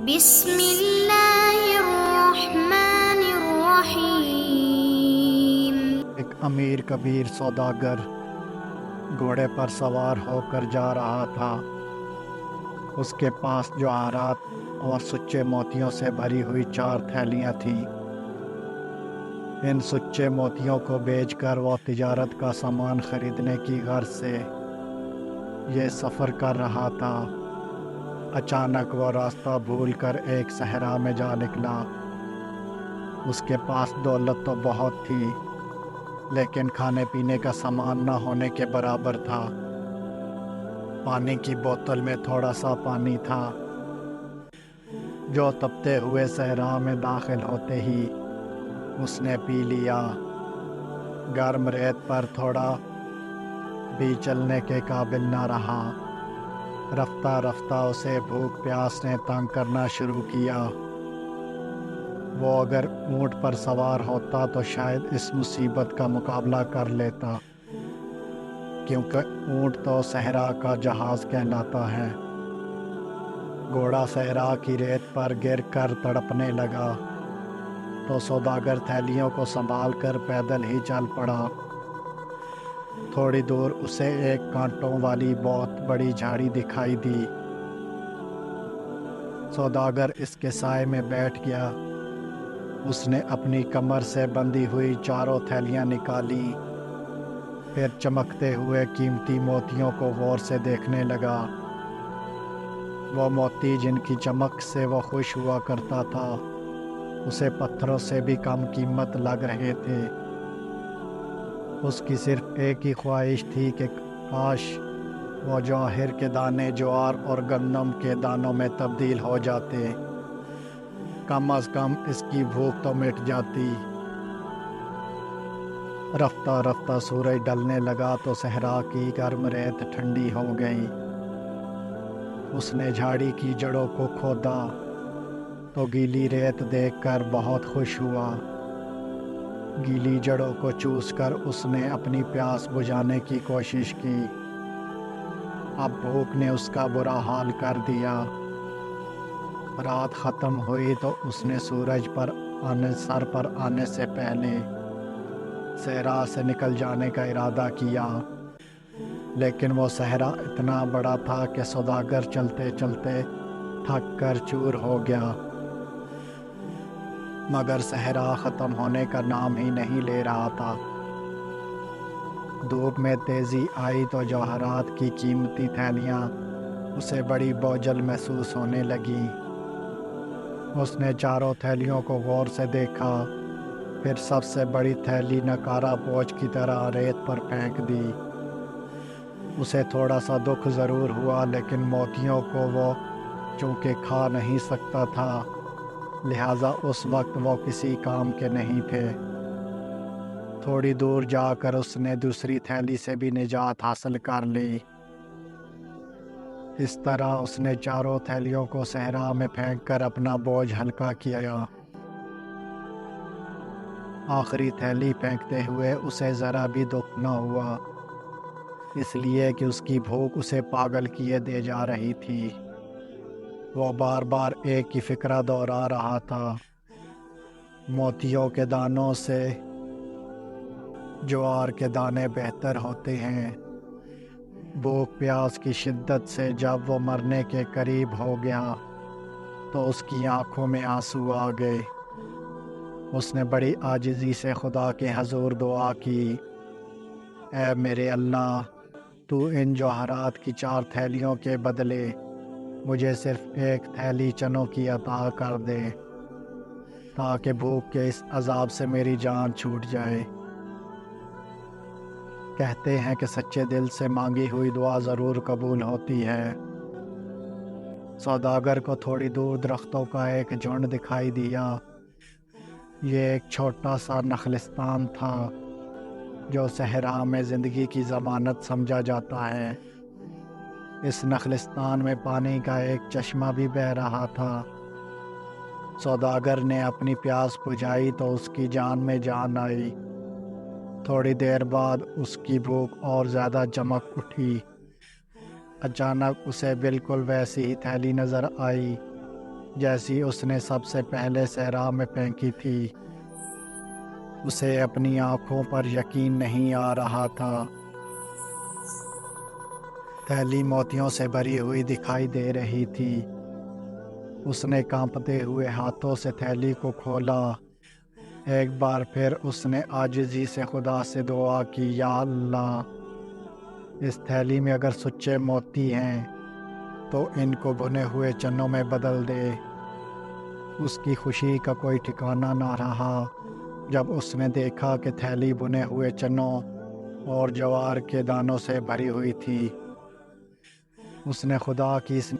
بسم اللہ الرحمن الرحیم۔ ایک امیر کبیر سوداگر گھوڑے پر سوار ہو کر جا رہا تھا۔ اس کے پاس جواہرات اور سچے موتیوں سے بھری ہوئی 4 تھیلیاں تھیں۔ ان سچے موتیوں کو بیچ کر وہ تجارت کا سامان خریدنے کی غرض سے یہ سفر کر رہا تھا۔ اچانک وہ راستہ بھول کر ایک صحرا میں جا نکلا۔ اس کے پاس دولت تو بہت تھی، لیکن کھانے پینے کا سامان نہ ہونے کے برابر تھا۔ پانی کی بوتل میں تھوڑا سا پانی تھا، جو تپتے ہوئے صحرا میں داخل ہوتے ہی اس نے پی لیا۔ گرم ریت پر تھوڑا بھی چلنے کے قابل نہ رہا۔ رفتہ رفتہ اسے بھوک پیاس نے تنگ کرنا شروع کیا۔ وہ اگر اونٹ پر سوار ہوتا تو شاید اس مصیبت کا مقابلہ کر لیتا، کیونکہ اونٹ تو صحرا کا جہاز کہلاتا ہے۔ گھوڑا صحرا کی ریت پر گر کر تڑپنے لگا تو سوداگر تھیلیوں کو سنبھال کر پیدل ہی چل پڑا۔ تھوڑی دور اسے ایک کانٹوں والی بہت بڑی جھاڑی دکھائی دی۔ سوداگر اس کے سائے میں بیٹھ گیا۔ اس نے اپنی کمر سے بندھی ہوئی 4 تھیلیاں نکالی، پھر چمکتے ہوئے قیمتی موتیوں کو غور سے دیکھنے لگا۔ وہ موتی جن کی چمک سے وہ خوش ہوا کرتا تھا، اسے پتھروں سے بھی کم قیمت لگ رہے تھے۔ اس کی صرف ایک ہی خواہش تھی کہ کاش وہ جواہر کے دانے جوار اور گندم کے دانوں میں تبدیل ہو جاتے، کم از کم اس کی بھوک تو مٹ جاتی۔ رفتہ رفتہ سورج ڈلنے لگا تو صحرا کی گرم ریت ٹھنڈی ہو گئی۔ اس نے جھاڑی کی جڑوں کو کھودا تو گیلی ریت دیکھ کر بہت خوش ہوا۔ گیلی جڑوں کو چوس کر اس نے اپنی پیاس بجھانے کی کوشش کی۔ اب بھوک نے اس کا برا حال کر دیا۔ رات ختم ہوئی تو اس نے سورج سر پر آنے سے پہلے صحرا سے نکل جانے کا ارادہ کیا، لیکن وہ صحرا اتنا بڑا تھا کہ سوداگر چلتے چلتے تھک کر چور ہو گیا۔ مگر صحرا ختم ہونے کا نام ہی نہیں لے رہا تھا۔ دھوپ میں تیزی آئی تو جواہرات کی قیمتی تھیلیاں اسے بڑی بوجھل محسوس ہونے لگیں۔ اس نے 4 تھیلیوں کو غور سے دیکھا، پھر سب سے بڑی تھیلی نکارہ بوجھ کی طرح ریت پر پھینک دی۔ اسے تھوڑا سا دکھ ضرور ہوا، لیکن موتیوں کو وہ چونکہ کھا نہیں سکتا تھا، لہٰذا اس وقت وہ کسی کام کے نہیں تھے۔ تھوڑی دور جا کر اس نے دوسری تھیلی سے بھی نجات حاصل کر لی۔ اس طرح اس نے 4 تھیلیوں کو صحرا میں پھینک کر اپنا بوجھ ہلکا کیا۔ آخری تھیلی پھینکتے ہوئے اسے ذرا بھی دکھ نہ ہوا، اس لیے کہ اس کی بھوک اسے پاگل کیے دے جا رہی تھی۔ وہ بار بار ایک ہی فکرہ دہرا رہا تھا، موتیوں کے دانوں سے جوار کے دانے بہتر ہوتے ہیں۔ بھوک پیاس کی شدت سے جب وہ مرنے کے قریب ہو گیا تو اس کی آنکھوں میں آنسو آ گئے۔ اس نے بڑی عاجزی سے خدا کے حضور دعا کی، اے میرے اللہ، تو ان جواہرات کی 4 تھیلیوں کے بدلے مجھے صرف 1 تھیلی چنوں کی عطا کر دے، تاکہ بھوک کے اس عذاب سے میری جان چھوٹ جائے۔ کہتے ہیں کہ سچے دل سے مانگی ہوئی دعا ضرور قبول ہوتی ہے۔ سوداگر کو تھوڑی دور درختوں کا ایک جھنڈ دکھائی دیا۔ یہ ایک چھوٹا سا نخلستان تھا جو صحرا میں زندگی کی ضمانت سمجھا جاتا ہے۔ اس نخلستان میں پانی کا ایک چشمہ بھی بہہ رہا تھا۔ سوداگر نے اپنی پیاس بجھائی تو اس کی جان میں جان آئی۔ تھوڑی دیر بعد اس کی بھوک اور زیادہ چمک اٹھی۔ اچانک اسے بالکل ویسی ہی تھیلی نظر آئی جیسی اس نے سب سے پہلے صحرا میں پھینکی تھی۔ اسے اپنی آنکھوں پر یقین نہیں آ رہا تھا۔ تھیلی موتیوں سے بھری ہوئی دکھائی دے رہی تھی۔ اس نے کانپتے ہوئے ہاتھوں سے تھیلی کو کھولا۔ ایک بار پھر اس نے عاجزی سے خدا سے دعا کی، یا اللہ، اس تھیلی میں اگر سچے موتی ہیں تو ان کو بھنے ہوئے چنوں میں بدل دے۔ اس کی خوشی کا کوئی ٹھکانہ نہ رہا جب اس نے دیکھا کہ تھیلی بھنے ہوئے چنوں اور جوار کے دانوں سے بھری ہوئی تھی۔ اس نے خدا کی اس